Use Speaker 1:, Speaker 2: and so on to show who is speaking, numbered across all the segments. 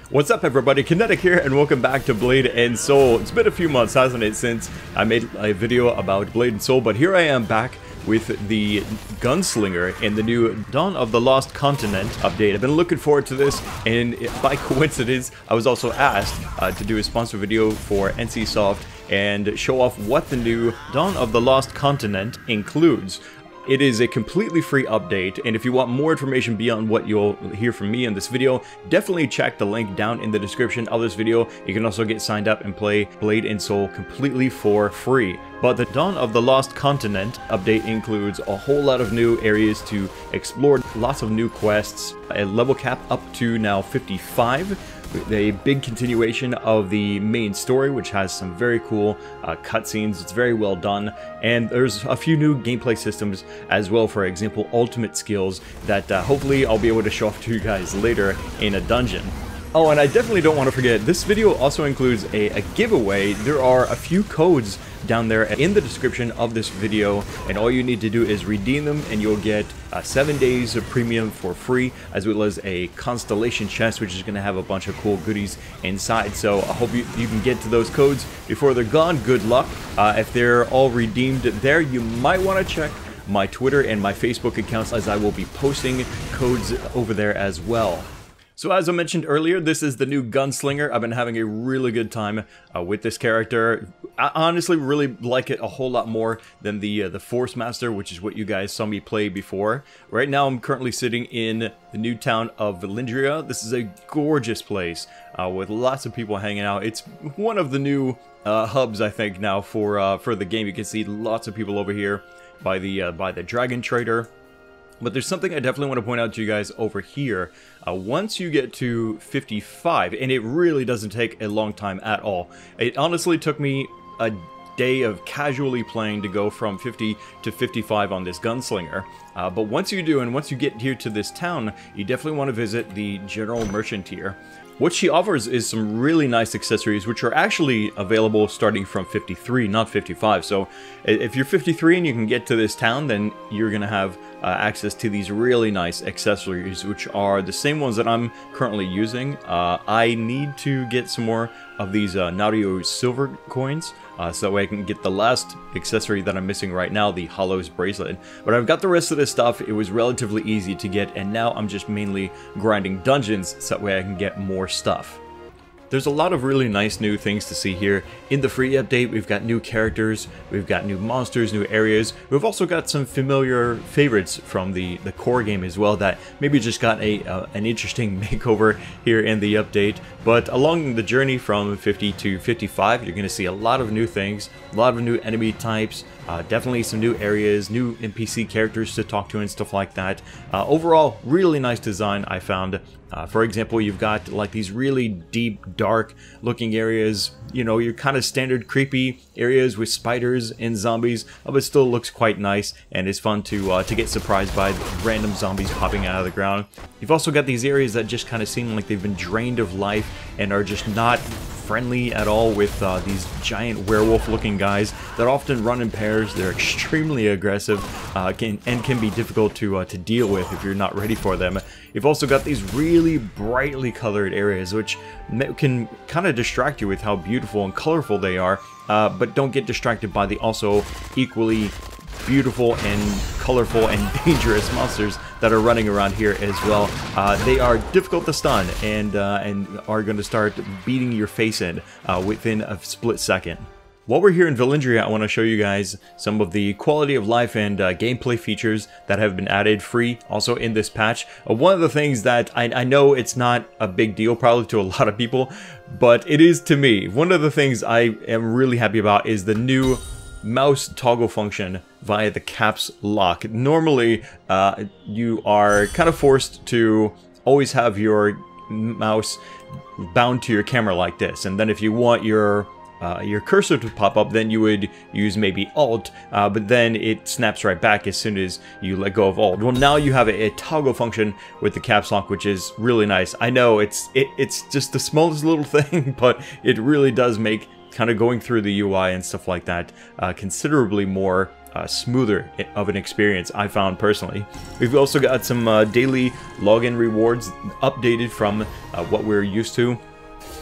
Speaker 1: What's up everybody, Kinetic here and welcome back to Blade and Soul. It's been a few months, hasn't it, since I made a video about Blade and Soul, but here I am back with the Gunslinger in the new Dawn of the Lost Continent update. I've been looking forward to this, and by coincidence, I was also asked to do a sponsor video for NCSoft and show off what the new Dawn of the Lost Continent includes. It is a completely free update, and if you want more information beyond what you'll hear from me in this video, definitely check the link down in the description of this video. You can also get signed up and play Blade and Soul completely for free. But the Dawn of the Lost Continent update includes a whole lot of new areas to explore, lots of new quests, a level cap up to now 55, a big continuation of the main story, which has some very cool cutscenes. It's very well done, and there's a few new gameplay systems as well. For example, ultimate skills that hopefully I'll be able to show off to you guys later in a dungeon. Oh, and I definitely don't want to forget, this video also includes a giveaway. There are a few codes down there in the description of this video, and all you need to do is redeem them and you'll get 7 days of premium for free, as well as a constellation chest, which is going to have a bunch of cool goodies inside. So I hope you can get to those codes before they're gone. Good luck. If they're all redeemed there, you might want to check my Twitter and my Facebook accounts, as I will be posting codes over there as well. So as I mentioned earlier, this is the new Gunslinger. I've been having a really good time with this character. I honestly really like it a whole lot more than the Force Master, which is what you guys saw me play before. Right now I'm currently sitting in the new town of Filip. This is a gorgeous place with lots of people hanging out. It's one of the new hubs, I think, now for the game. You can see lots of people over here by the Dragon Trader. But there's something I definitely want to point out to you guys over here. Once you get to 55, and it really doesn't take a long time at all. It honestly took me a day of casually playing to go from 50 to 55 on this Gunslinger. But once you do, and once you get here to this town, you definitely want to visit the General Merchant here. What she offers is some really nice accessories, which are actually available starting from 53, not 55. So if you're 53 and you can get to this town, then you're going to have access to these really nice accessories, which are the same ones that I'm currently using. I need to get some more of these Nader A silver coins, so that way I can get the last accessory that I'm missing right now, the Hollow's bracelet. But I've got the rest of this stuff. It was relatively easy to get, and now I'm just mainly grinding dungeons so that way I can get more stuff. There's a lot of really nice new things to see here. In the free update, we've got new characters, we've got new monsters, new areas. We've also got some familiar favorites from the core game as well that maybe just got an interesting makeover here in the update. But along the journey from 50 to 55, you're going to see a lot of new things, a lot of new enemy types, definitely some new areas, new NPC characters to talk to and stuff like that. Overall, really nice design, I found. For example, you've got like these really deep, dark looking areas, you know, your kind of standard creepy areas with spiders and zombies, but it still looks quite nice, and it's fun to get surprised by random zombies popping out of the ground. You've also got these areas that just kind of seem like they've been drained of life and are just not friendly at all, with these giant werewolf looking guys that often run in pairs. They're extremely aggressive and can be difficult to deal with if you're not ready for them. You've also got these really brightly colored areas which can kind of distract you with how beautiful and colorful they are, but don't get distracted by the also equally beautiful and colorful and dangerous monsters that are running around here as well. They are difficult to stun and are going to start beating your face in within a split second. While we're here in Filip, I want to show you guys some of the quality of life and gameplay features that have been added free also in this patch. One of the things that I know it's not a big deal probably to a lot of people, but it is to me. One of the things I am really happy about is the new mouse toggle function via the caps lock. Normally, you are kind of forced to always have your mouse bound to your camera like this, and then if you want your cursor to pop up, then you would use maybe Alt, but then it snaps right back as soon as you let go of Alt. Well, now you have a toggle function with the caps lock, which is really nice. I know it's just the smallest little thing, but it really does make kind of going through the UI and stuff like that considerably more smoother of an experience, I found personally. We've also got some daily login rewards updated from what we're used to.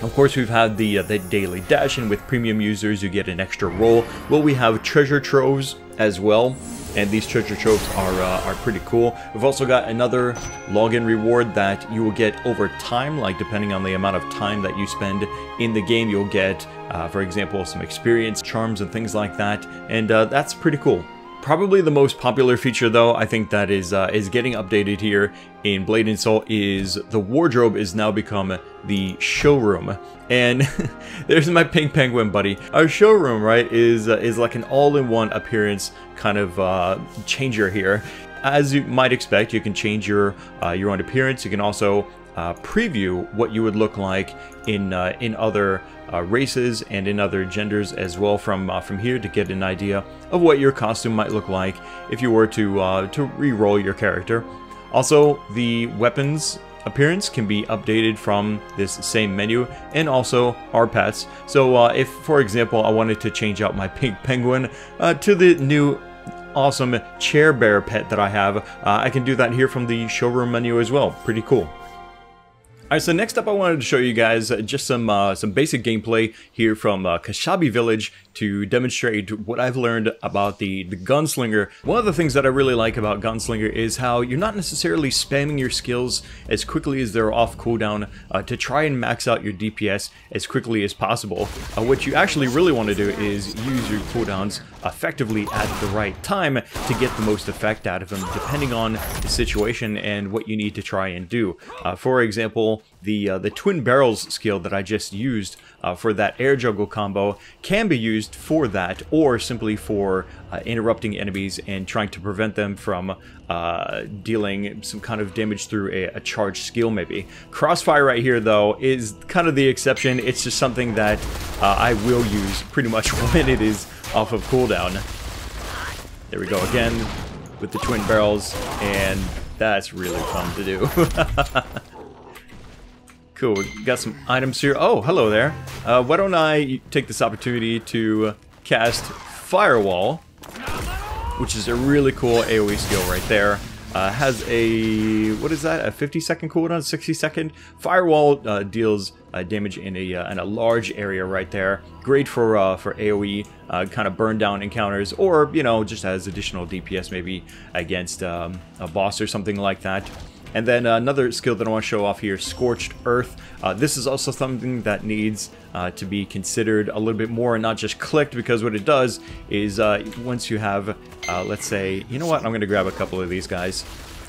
Speaker 1: Of course, we've had the daily dash, and with premium users you get an extra roll. Well, we have treasure troves as well, and these treasure troves are pretty cool. We've also got another login reward that you will get over time, like depending on the amount of time that you spend in the game, you'll get, for example, some experience, charms, and things like that, and that's pretty cool. Probably the most popular feature, though, I think that is getting updated here in Blade and Soul is the wardrobe is now become the showroom. And there's my pink penguin buddy. Our showroom, right, is like an all-in-one appearance kind of changer here. As you might expect, you can change your own appearance. You can also preview what you would look like in other races and in other genders as well from here to get an idea of what your costume might look like if you were to re-roll your character. Also, the weapons appearance can be updated from this same menu, and also our pets. So if, for example, I wanted to change out my pink penguin to the new awesome chair bear pet that I have, I can do that here from the showroom menu as well. Pretty cool. Alright, so next up I wanted to show you guys just some basic gameplay here from Kashabi Village to demonstrate what I've learned about the Gunslinger. One of the things that I really like about Gunslinger is how you're not necessarily spamming your skills as quickly as they're off cooldown to try and max out your DPS as quickly as possible. What you actually really want to do is use your cooldowns effectively at the right time to get the most effect out of them, depending on the situation and what you need to try and do. For example, the twin barrels skill that I just used for that air juggle combo can be used for that, or simply for interrupting enemies and trying to prevent them from dealing some kind of damage through a charged skill maybe. Crossfire right here though is kind of the exception. It's just something that I will use pretty much when it is off of cooldown. There we go again with the twin barrels, and that's really fun to do. Cool, we got some items here. Oh, hello there. Why don't I take this opportunity to cast Firewall, which is a really cool AoE skill right there. Has a, what is that, a 50-second cooldown, 60-second? Firewall deals damage in a large area right there. Great for AoE, kind of burn down encounters, or, you know, just as additional DPS maybe against a boss or something like that. And then another skill that I want to show off here, Scorched Earth. This is also something that needs to be considered a little bit more and not just clicked, because what it does is once you have, let's say, you know what, I'm going to grab a couple of these guys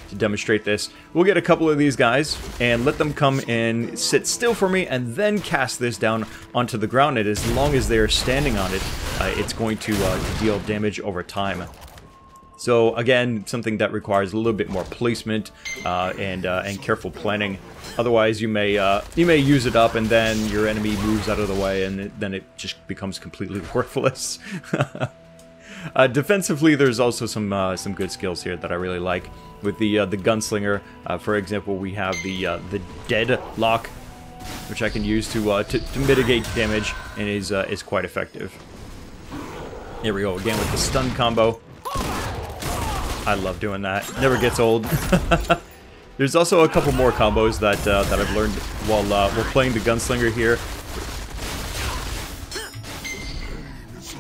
Speaker 1: to demonstrate this. We'll get a couple of these guys and let them come and sit still for me, and then cast this down onto the ground. And as long as they're standing on it, it's going to deal damage over time. So again, something that requires a little bit more placement and careful planning. Otherwise, you may use it up, and then your enemy moves out of the way, and then it just becomes completely worthless. Defensively, there's also some good skills here that I really like. With the Gunslinger, for example, we have the Deadlock, which I can use to mitigate damage, and is quite effective. Here we go again with the stun combo. I love doing that. Never gets old. There's also a couple more combos that I've learned while playing the Gunslinger here.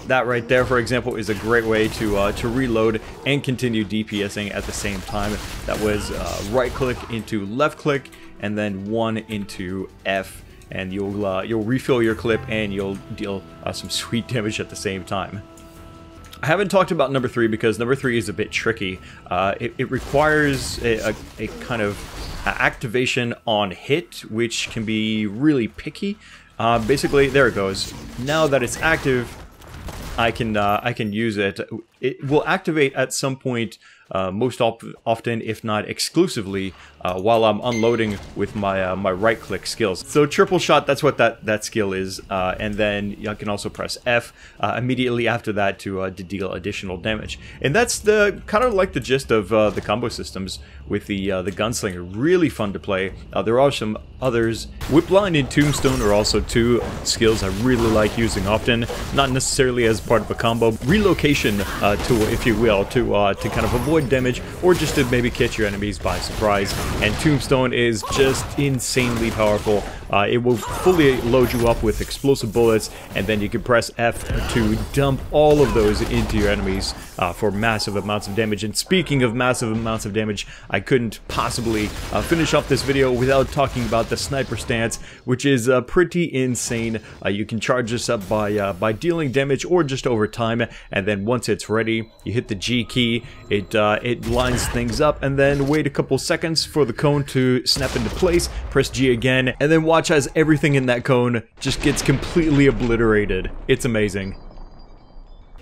Speaker 1: That right there, for example, is a great way to reload and continue DPSing at the same time. That was right click into left click, and then 1 into F, and you'll refill your clip and you'll deal some sweet damage at the same time. I haven't talked about number 3 because number 3 is a bit tricky. It requires a kind of activation on hit, which can be really picky. Basically, there it goes. Now that it's active, I can use it. It will activate at some point most often, if not exclusively, while I'm unloading with my my right-click skills. So triple shot, that's what that skill is, and then you can also press F immediately after that to deal additional damage. And that's the kind of like the gist of the combo systems with the Gunslinger. Really fun to play. There are some others. Whipline and Tombstone are also two skills I really like using often, not necessarily as part of a combo. Relocation tool, if you will, to kind of avoid damage or just to maybe catch your enemies by surprise. And Tombstone is just insanely powerful. It will fully load you up with explosive bullets, and then you can press F to dump all of those into your enemies for massive amounts of damage. And speaking of massive amounts of damage, I couldn't possibly finish off this video without talking about the sniper stance, which is pretty insane. You can charge this up by dealing damage or just over time, and then once it's ready, you hit the G key, it lines things up, and then wait a couple seconds for the cone to snap into place, press G again, and then watch as everything in that cone just gets completely obliterated. It's amazing.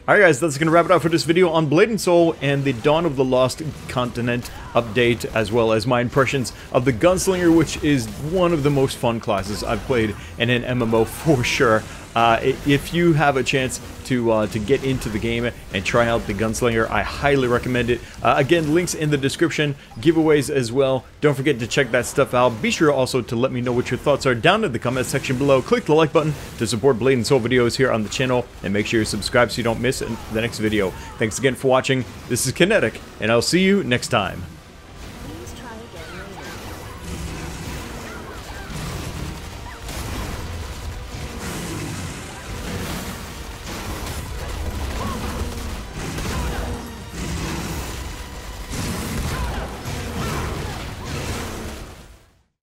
Speaker 1: Alright guys, that's going to wrap it up for this video on Blade & Soul and the Dawn of the Lost Continent update, as well as my impressions of the Gunslinger, which is one of the most fun classes I've played in an MMO for sure. If you have a chance to get into the game and try out the Gunslinger, I highly recommend it. Again, links in the description, giveaways as well. Don't forget to check that stuff out. Be sure also to let me know what your thoughts are down in the comment section below. Click the like button to support Blade & Soul videos here on the channel, and make sure you subscribe so you don't miss the next video. Thanks again for watching. This is Kinetic, and I'll see you next time.